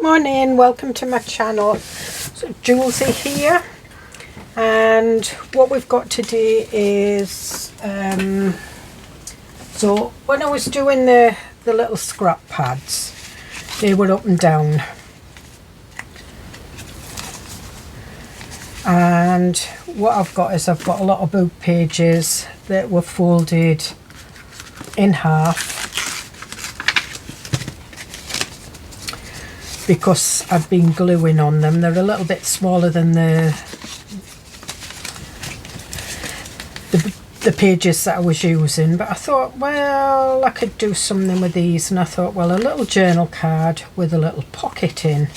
Morning, welcome to my channel. So Joolsey here, and what we've got today is so when I was doing the little scrap pads, they were up and down, and what I've got is I've got a lot of book pages that were folded in half because I've been gluing on them. They're a little bit smaller than the pages that I was using, but I thought, well, I could do something with these, and I thought, well, a little journal card with a little pocket in.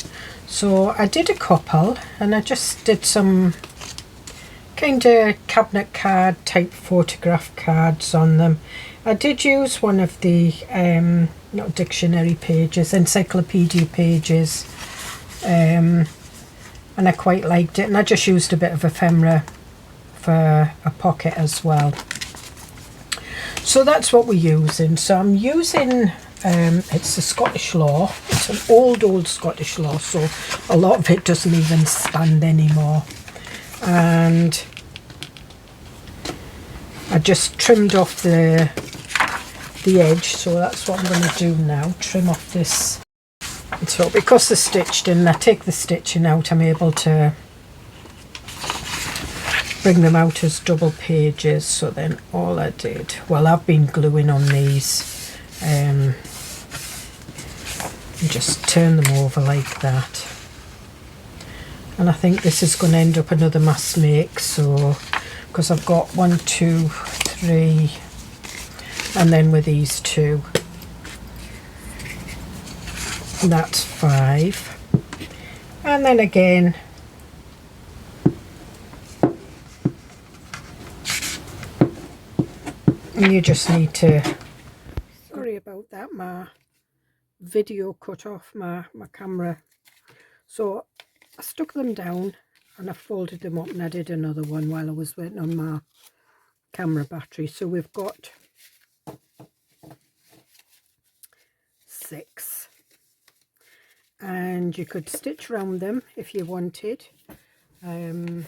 So I did a couple, and I just did some kind of cabinet card type photograph cards on them. I did use one of the not dictionary pages, encyclopedia pages, and I quite liked it, and I just used a bit of ephemera for a pocket as well. So that's what we're using. So I'm using it's the Scottish Law. It's an old Scottish Law, so a lot of it doesn't even stand anymore, and I just trimmed off the edge, so that's what I'm going to do now, trim off this. So because they're stitched in, I take the stitching out, I'm able to bring them out as double pages. So then all I did, well, I've been gluing on these, and just turn them over like that, and I think this is going to end up another mass make, so because I've got 1, 2, 3, and then with these two, that's 5, and then again you just need to, sorry about that, my video cut off my camera, so I stuck them down and I folded them up, and I did another one while I was waiting on my camera battery. So we've got 6, and you could stitch around them if you wanted. I'm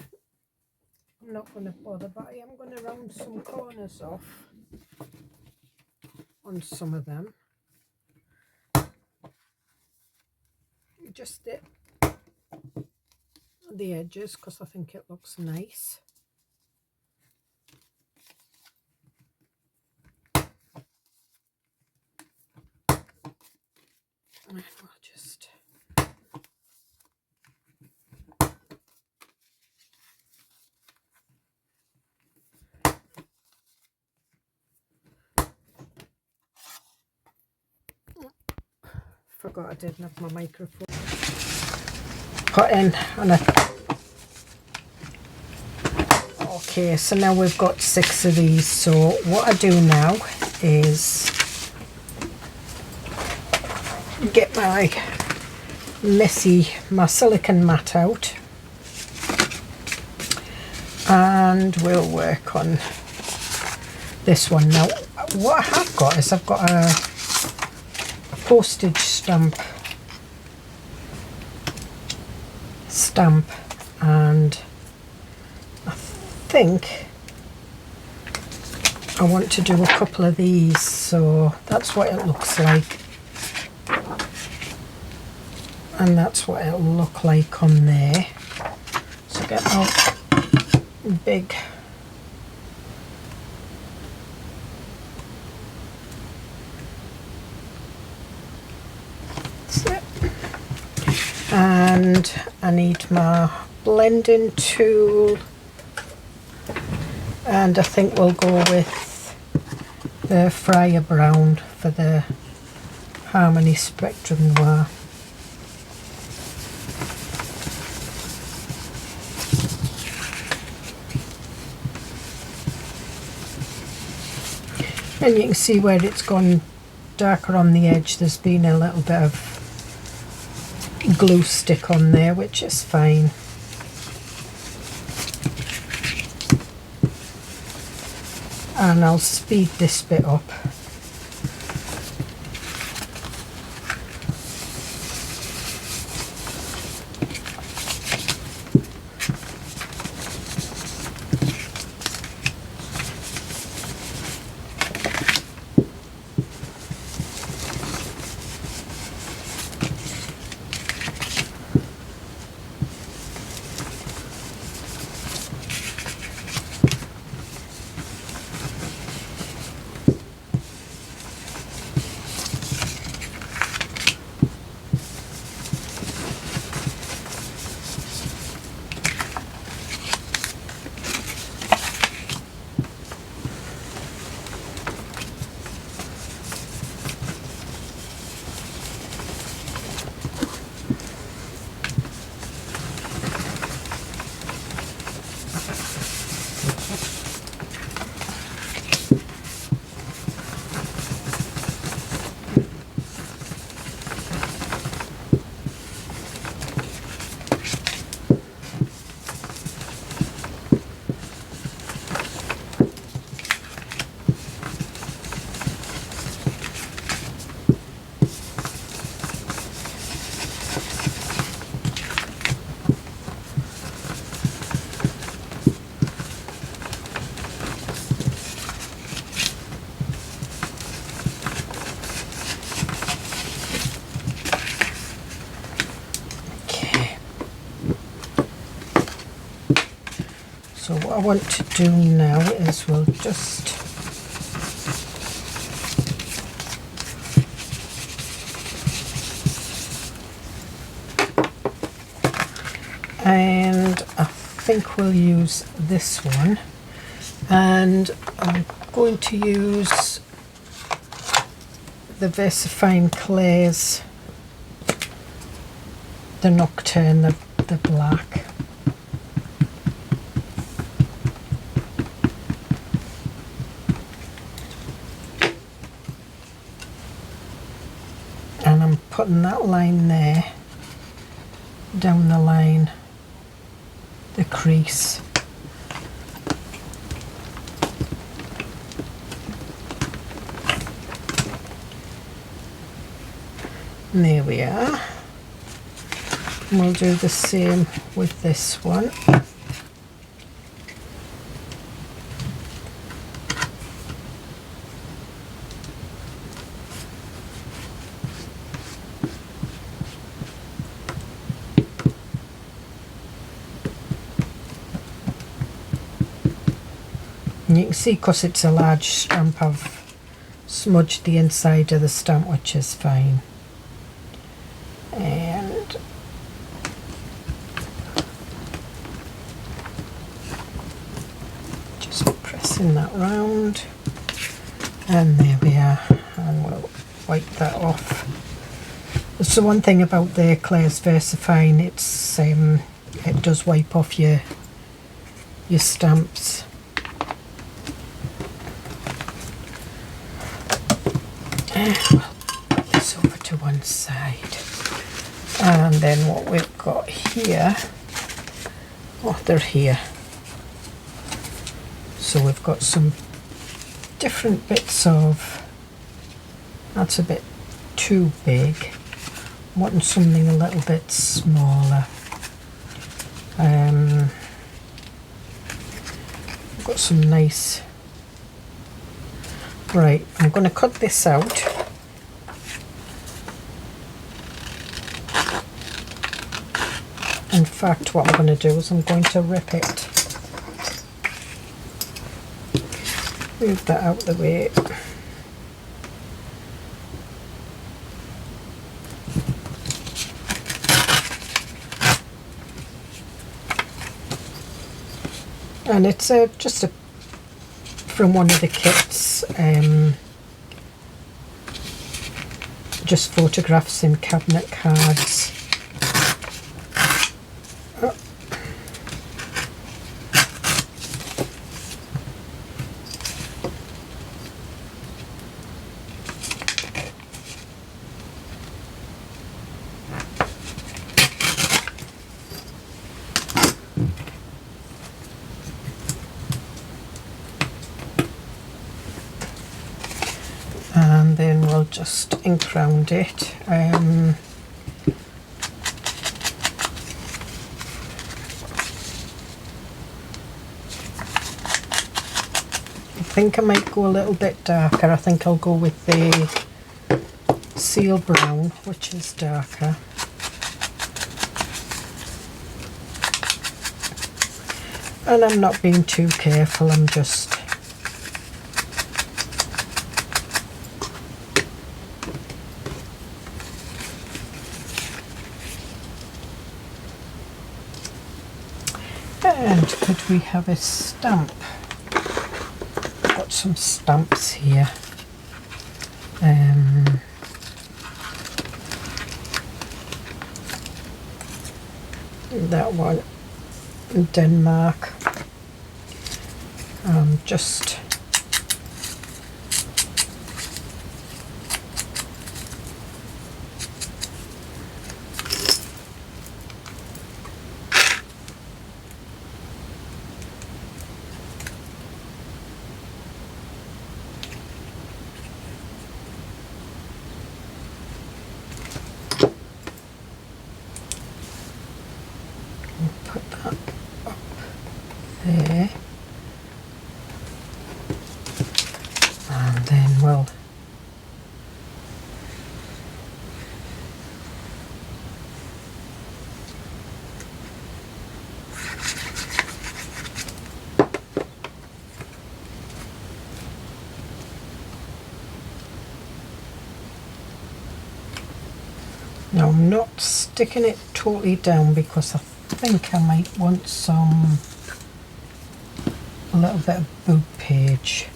not going to bother, but I am going to round some corners off on some of them. Just the edges because I think it looks nice. And we'll just forgot I didn't have my microphone put in, and okay, so now we've got 6 of these. So what I do now is get my silicone mat out, and we'll work on this one. Now what I have got is I've got a postage stamp, and I think I want to do a couple of these, so that's what it looks like, and that's what it'll look like on there. So get out big and I need my blending tool, and I think we'll go with the Fryer Brown for the Harmony Spectrum Noir. And you can see where it's gone darker on the edge, there's been a little bit of glue stick on there, which is fine. And I'll speed this bit up. So what I want to do now is we'll just and I think we'll use this one, and I'm going to use the VersaFine Clays, the Nocturne, the black. And I'm putting that line there, down the line, the crease. And there we are. And we'll do the same with this one. And you can see, because it's a large stamp, I've smudged the inside of the stamp, which is fine. And just pressing that round, and there we are, and we'll wipe that off. That's the one thing about the Clays VersaFine, it's it does wipe off your stamps. We'll put this over to one side, and then what we've got here, oh, they're here. So we've got some different bits of, that's a bit too big, I'm wanting something a little bit smaller. We've got some nice, right, I'm going to cut this out. In fact, what I'm going to do is I'm going to rip it. Move that out of the way. And it's just from one of the kits, just photographs in cabinet cards. And then we'll just ink round it. think I might go a little bit darker. I think I'll go with the seal brown, which is darker. And I'm not being too careful, I'm just and could we have a stamp? Got some stamps here. That one, Denmark. Just put that up there. And then we'll now I'm not sticking it totally down because I think I might want a little bit of boob page.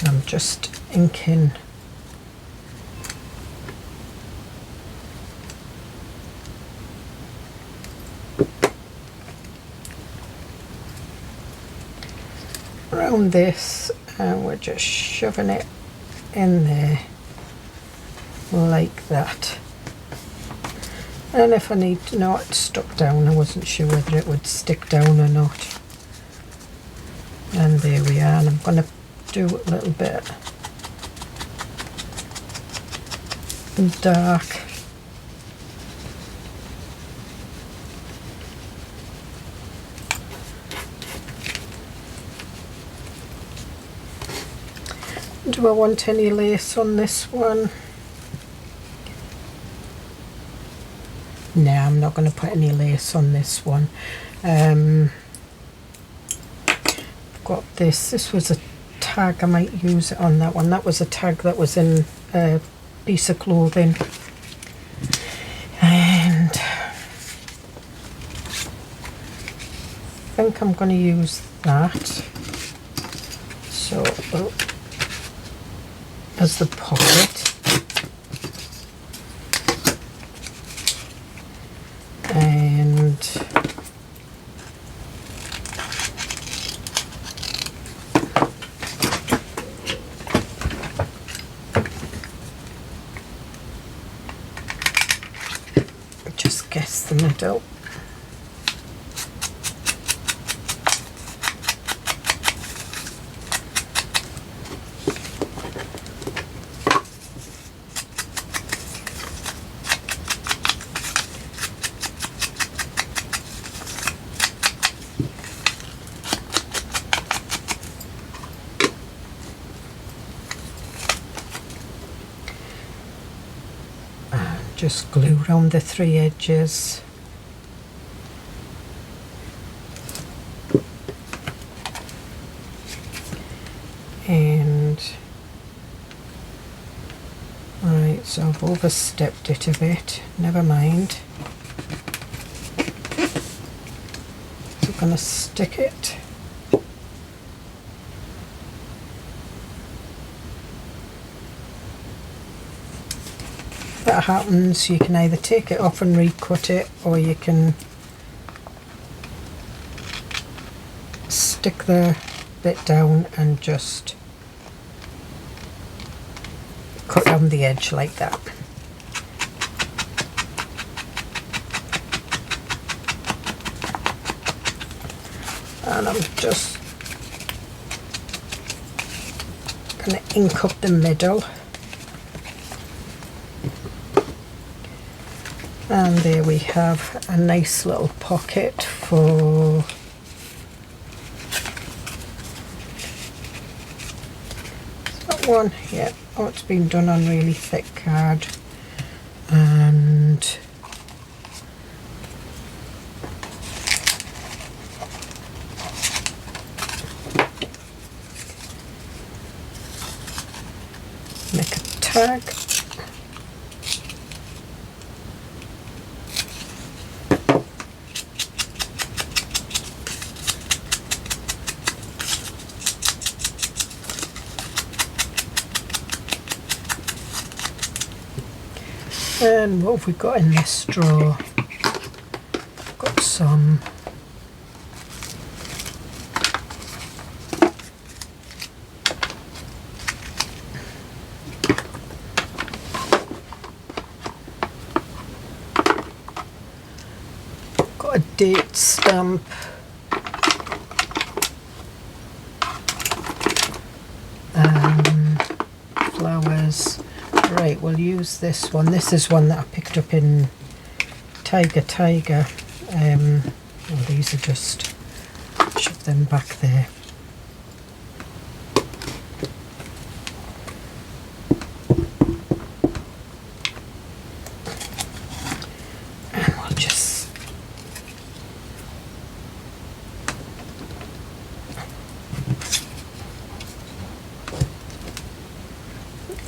I'm just inking around this, and we're just shoving it in there like that. And if I need to know it's stuck down, I wasn't sure whether it would stick down or not. And there we are, and I'm going to do a little bit dark. Do I want any lace on this one? No, I'm not going to put any lace on this one. I've got this. This was a tag. I might use it on that one. That was a tag that was in a piece of clothing. And I think I'm going to use that. So, as the pocket. And just guess the middle. Just glue around the 3 edges. And right, so I've overstepped it a bit, never mind. So I'm going to stick it. That happens, you can either take it off and recut it, or you can stick the bit down and just cut down the edge like that. And I'm just going to ink up the middle. And there we have a nice little pocket for that one. Yeah, oh, it's been done on really thick card. And make a tag. And what have we got in this drawer? Got some got a date stamp, flowers. Right, we'll use this one. This is one that I picked up in Tiger. Well, these are just, shove them back there. And we'll just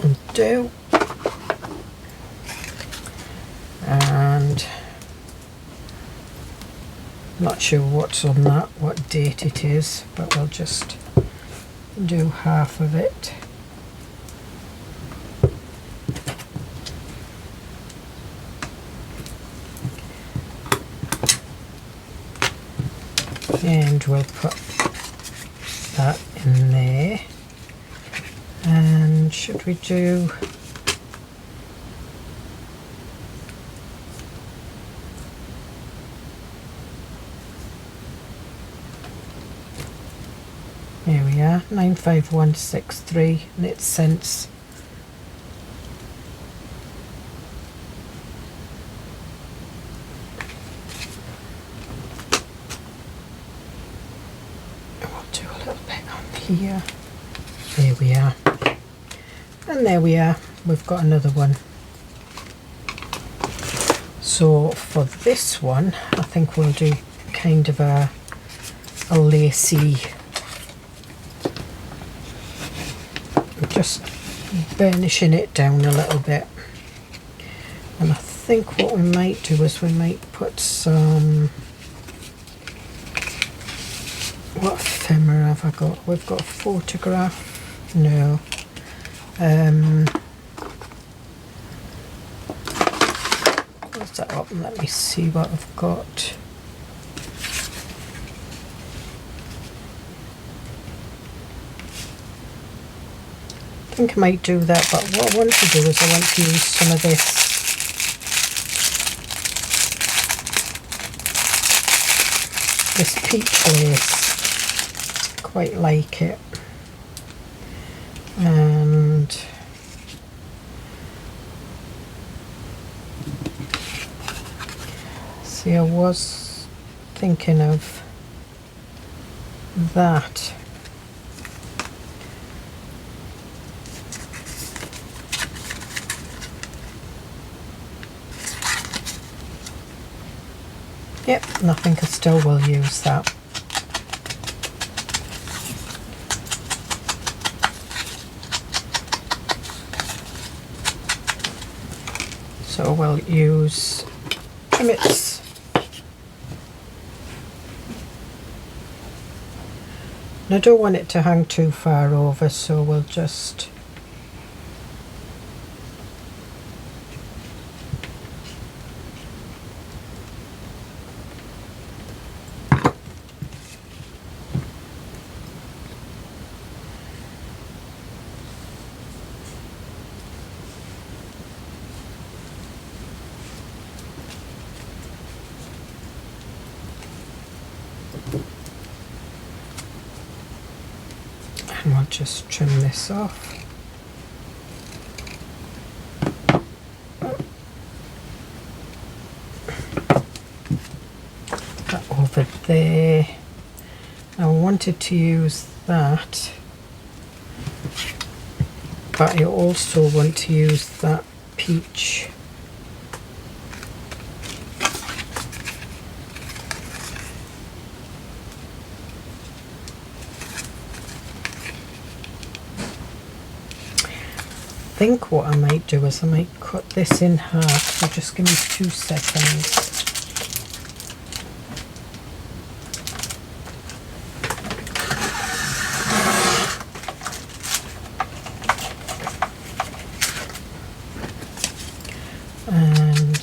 undo. And not sure what's on that, what date it is, but we'll just do half of it. And we'll put that in there. And should we do here we are, 95163 knit cents. We'll do a little bit on here. There we are. And there we are. We've got another one. So for this one, I think we'll do kind of a lacy, just burnishing it down a little bit. And I think what we might do is we might put some, what ephemera have I got? We've got a photograph. No. Close that up and let me see what I've got. I think I might do that, but what I want to do is I want to use some of this peach lace. Quite like it. And see, I was thinking of that. Yep, and I think I still will use that. So we'll use trimmets. And I don't want it to hang too far over, so we'll just and we'll just trim this off. there. I wanted to use that, but I also want to use that peach. I think what I might do is I might cut this in half, so just give me 2 seconds. And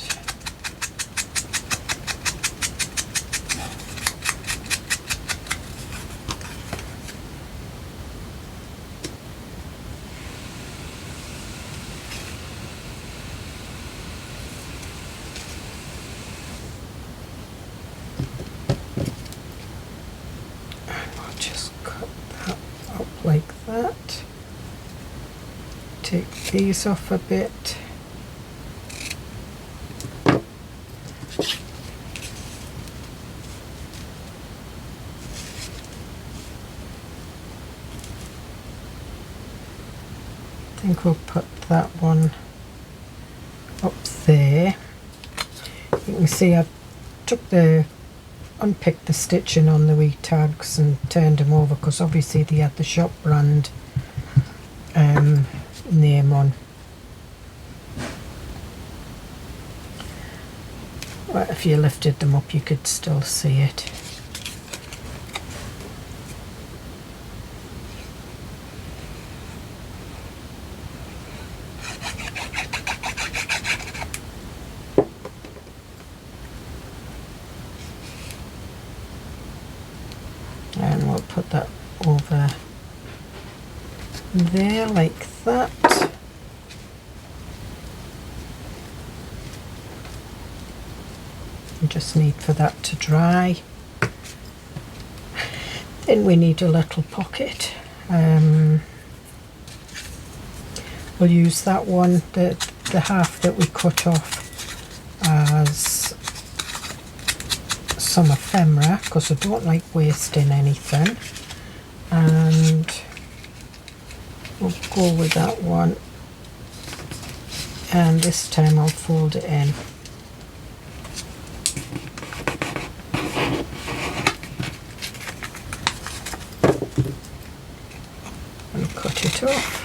I'll just cut that up like that. Take these off a bit. I think we'll put that one up there. You can see I've unpicked the stitching on the wee tags and turned them over because obviously they had the shop brand name on. But if you lifted them up you could still see it. And we'll put that over there like that. We just need for that to dry. Then we need a little pocket. We'll use that one, the half that we cut off, as some ephemera because I don't like wasting anything, and we'll go with that one, and this time I'll fold it in and cut it off.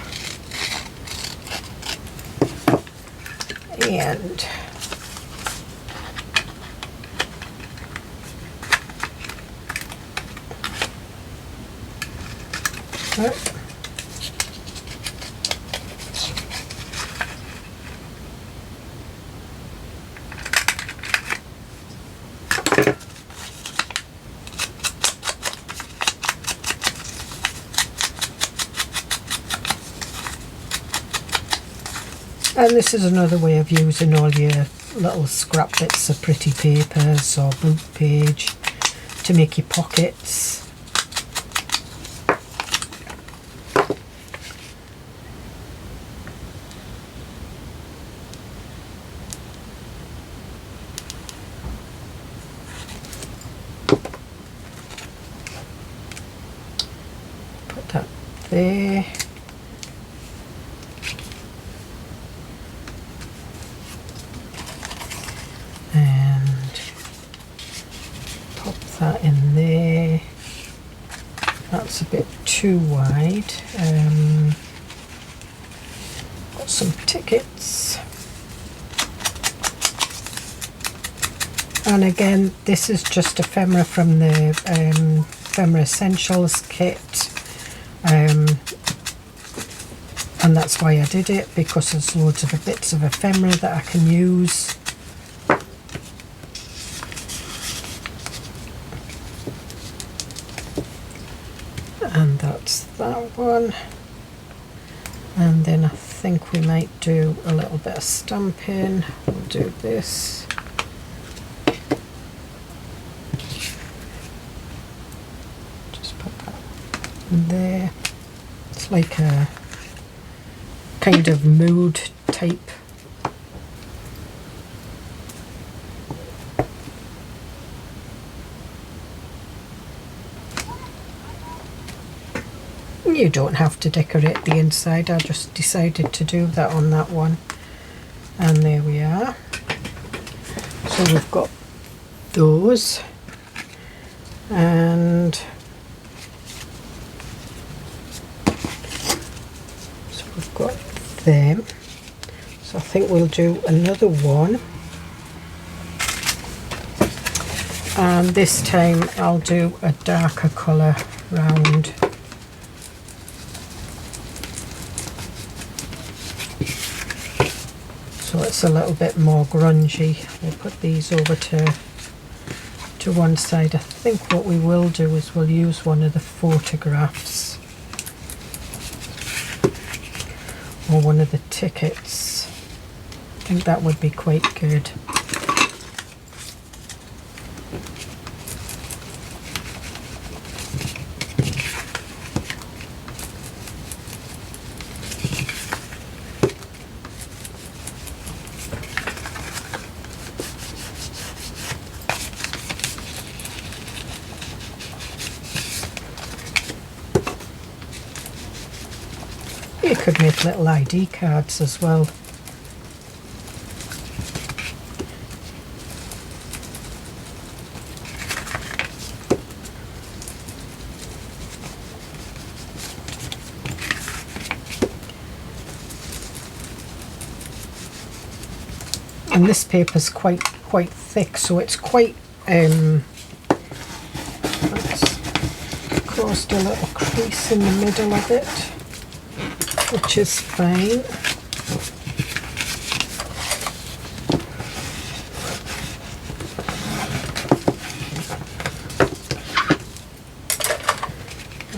And this is another way of using all your little scrap bits of pretty papers or book page to make your pockets. Put that there. That in there. That's a bit too wide. Got some tickets, and again this is just ephemera from the Ephemera Essentials kit, and that's why I did it, because there's loads of bits of ephemera that I can use. And that's that one, and then I think we might do a little bit of stamping. We'll do this. Just put that in there. It's like a kind of mood type. You don't have to decorate the inside, I just decided to do that on that one. And there we are. So we've got those, and so we've got them. So I think we'll do another one, and this time I'll do a darker colour round. So it's a little bit more grungy. We'll put these over to one side. I think what we will do is we'll use one of the photographs or one of the tickets. I think that would be quite good. You could make little ID cards as well. And this paper's quite thick, so it's quite that's caused a little crease in the middle of it, which is fine.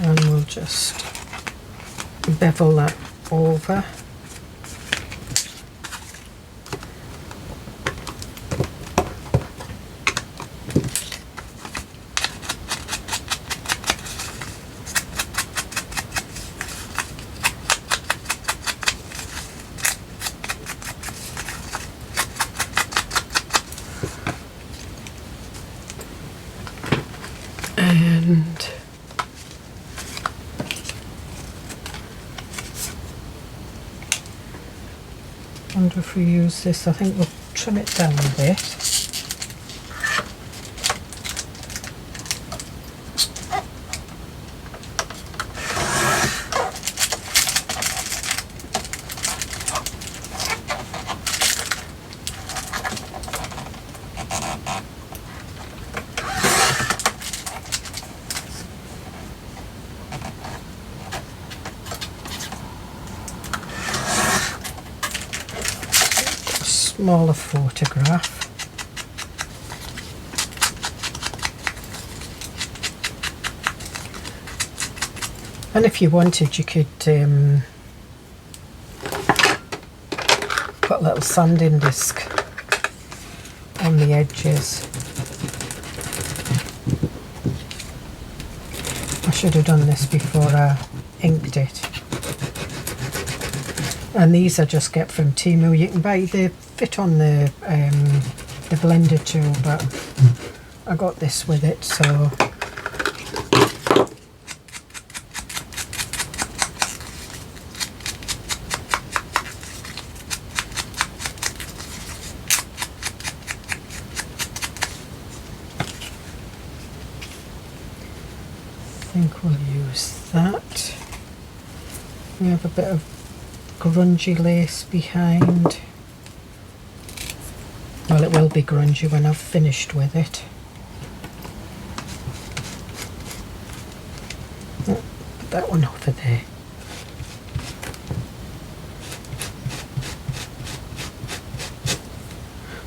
And we'll just bevel that over. And I wonder if we use this, I think we'll trim it down a bit. Smaller photograph. And if you wanted, you could put a little sanding disc on the edges. I should have done this before I inked it. And these I just get from Temu. You can buy, they fit on the blender tool, but I got this with it, so I think we'll use that. We have a bit of grungy lace behind. Well, it will be grungy when I've finished with it. Oh, put that one over there.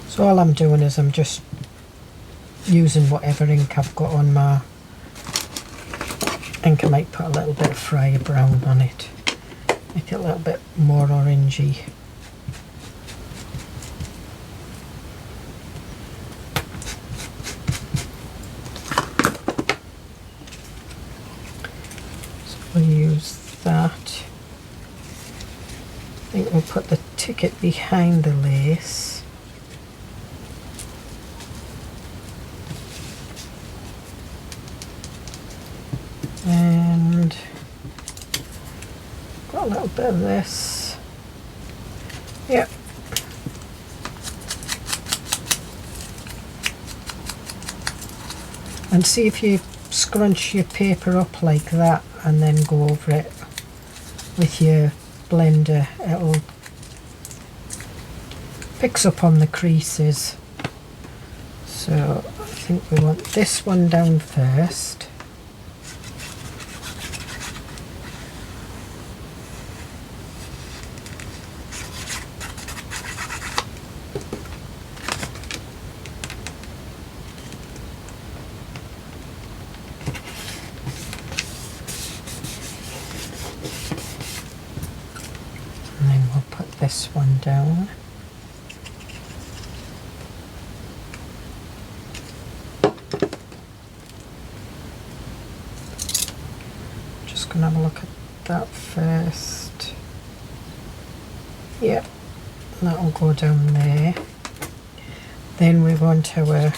So all I'm doing is I'm just using whatever ink I've got on my ink. I might put a little bit of Fryer Brown on it, make it a little bit more orangey. So we'll use that. I think we'll put the ticket behind the lace. And bit of this. Yep. And see if you scrunch your paper up like that and then go over it with your blender, it'll picks up on the creases. So I think we want this one down first. And then we'll put this one down. Gonna have a look at that first. Yep, that'll go down there. Then we want our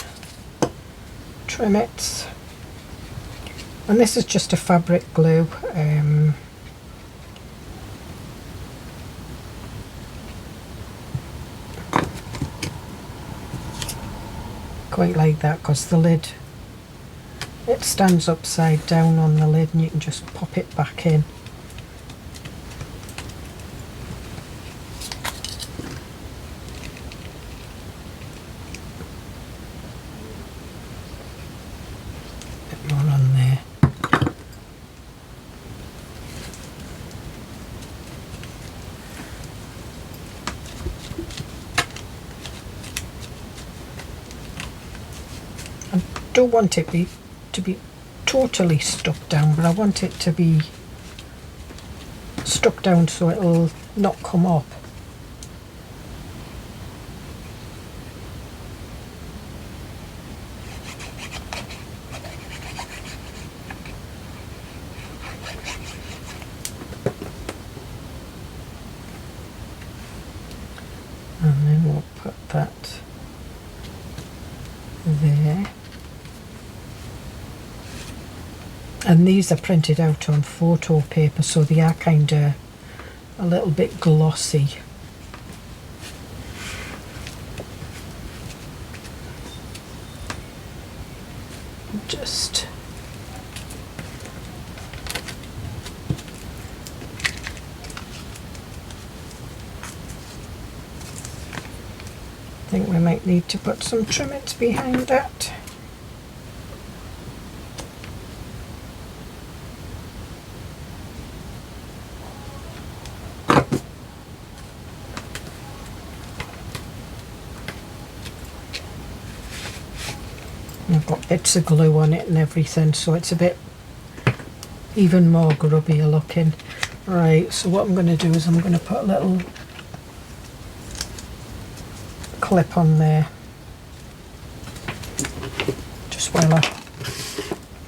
Trim-Its, and this is just a fabric glue. Quite like that because the lid, it stands upside down on the lid and you can just pop it back in. Bit more on there. I don't want it to be totally stuck down, but I want it to be stuck down so it'll not come up. And then we'll put that there. And these are printed out on photo paper, so they are kind of a little bit glossy. Just think we might need to put some Trim-Its behind that. I've got bits of glue on it and everything, so it's a bit even more grubbier looking. Right, so what I'm going to do is I'm going to put a little clip on there just while I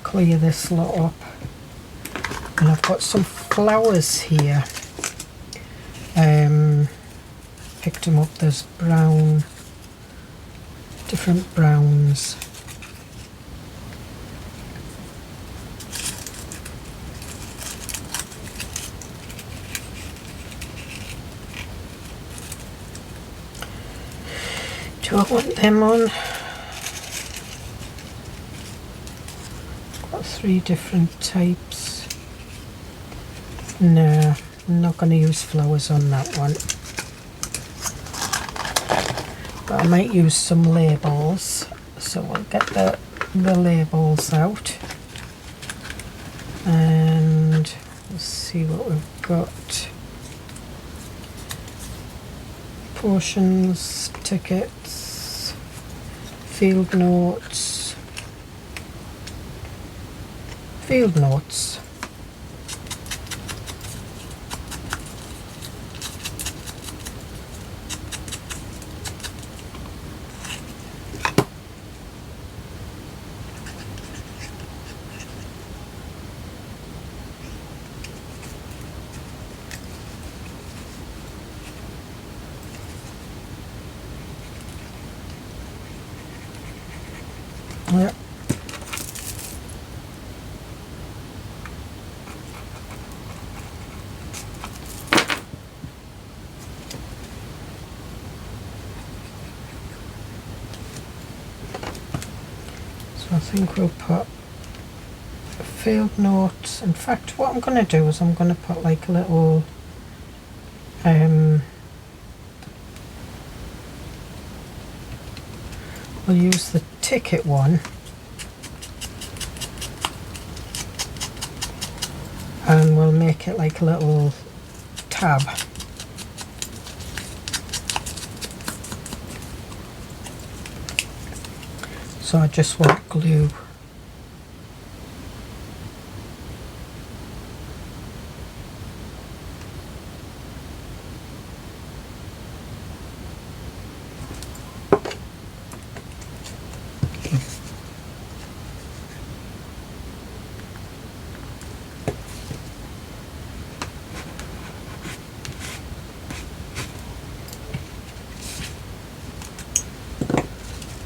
clear this lot up. And I've got some flowers here. Picked them up, there's brown, different browns. Do I want them on? Got 3 different types. No, I'm not going to use flowers on that one. But I might use some labels. So we'll get the labels out. And let's see what we've got. Portions, tickets, field notes, field notes. Yep. So I think we'll put field notes. In fact, what I'm going to do is I'm going to put like a little we'll use the ticket one, and we'll make it like a little tab. So I just want glue.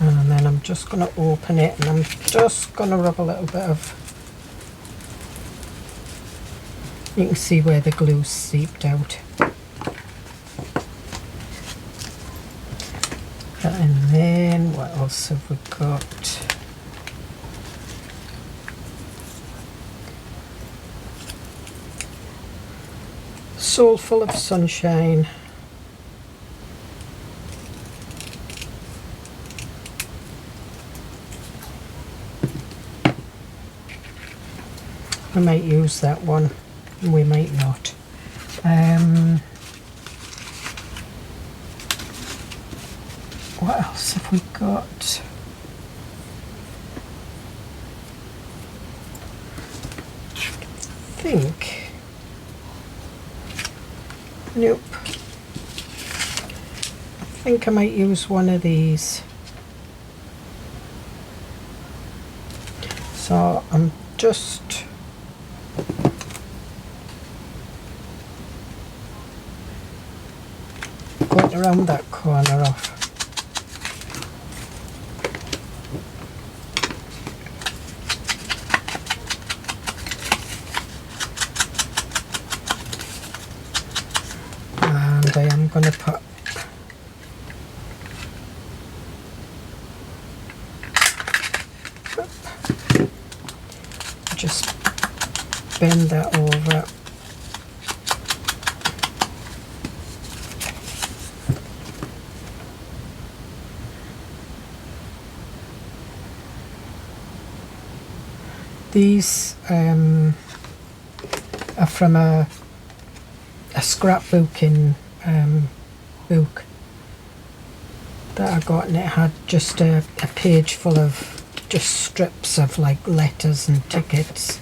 And then I'm just going to open it, and I'm just going to rub a little bit of, you can see where the glue's seeped out. And then what else have we got? Soul Full of Sunshine. We might use that one, we might not. What else have we got? Nope. I think I might use one of these. So I'm just going around that corner off. And I am going to put just bend that over. These are from a scrapbooking book that I got, and it had just a page full of just strips of like letters and tickets.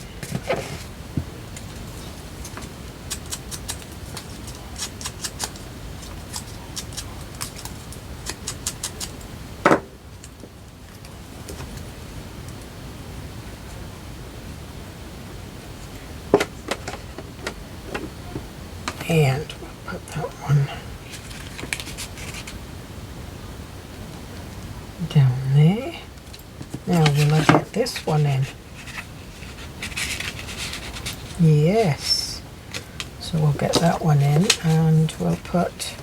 And we'll put that one down there. Now will I get this one in? Yes. So we'll get that one in, and we'll put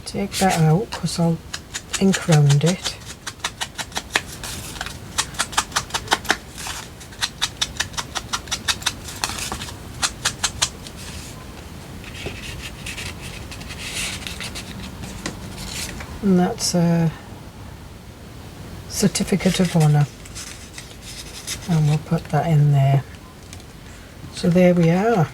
take that out because I'll ink round it. And that's a certificate of honour, and we'll put that in there. So there we are.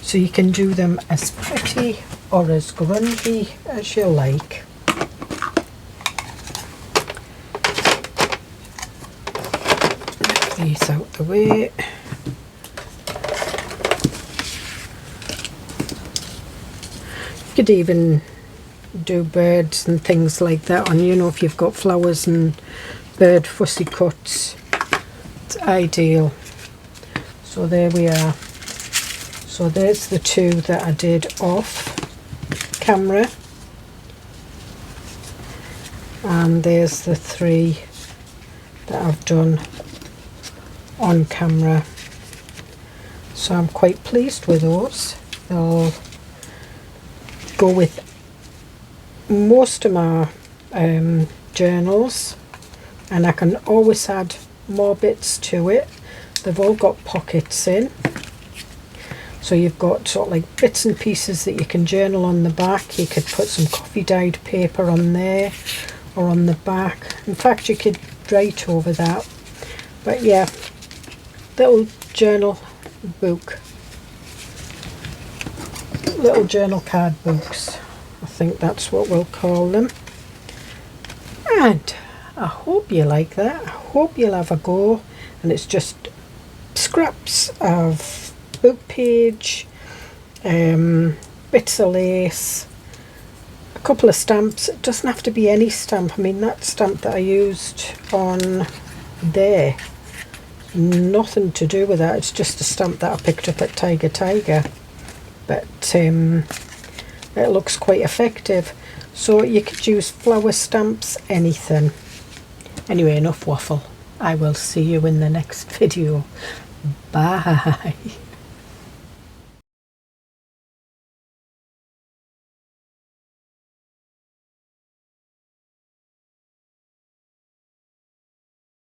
So you can do them as pretty or as grungy as you like. Get these out the way. You could even do birds and things like that on, you know, if you've got flowers and bird fussy cuts, it's ideal. So there we are. So there's the two that I did off camera, and there's the three that I've done on camera. So I'm quite pleased with those. They'll go with most of my journals, and I can always add more bits to it. They've all got pockets in, so you've got sort of like bits and pieces that you can journal on the back. You could put some coffee dyed paper on there or on the back. In fact, you could write over that. But yeah, little journal book, little journal card books, I think that's what we'll call them. And I hope you like that. I hope you'll have a go. And it's just scraps of book page, bits of lace, a couple of stamps. It doesn't have to be any stamp. I mean, that stamp that I used on there, nothing to do with that. It's just a stamp that I picked up at Tiger, but it looks quite effective. So you could use flower stamps, anything. Anyway, enough waffle. I will see you in the next video. Bye.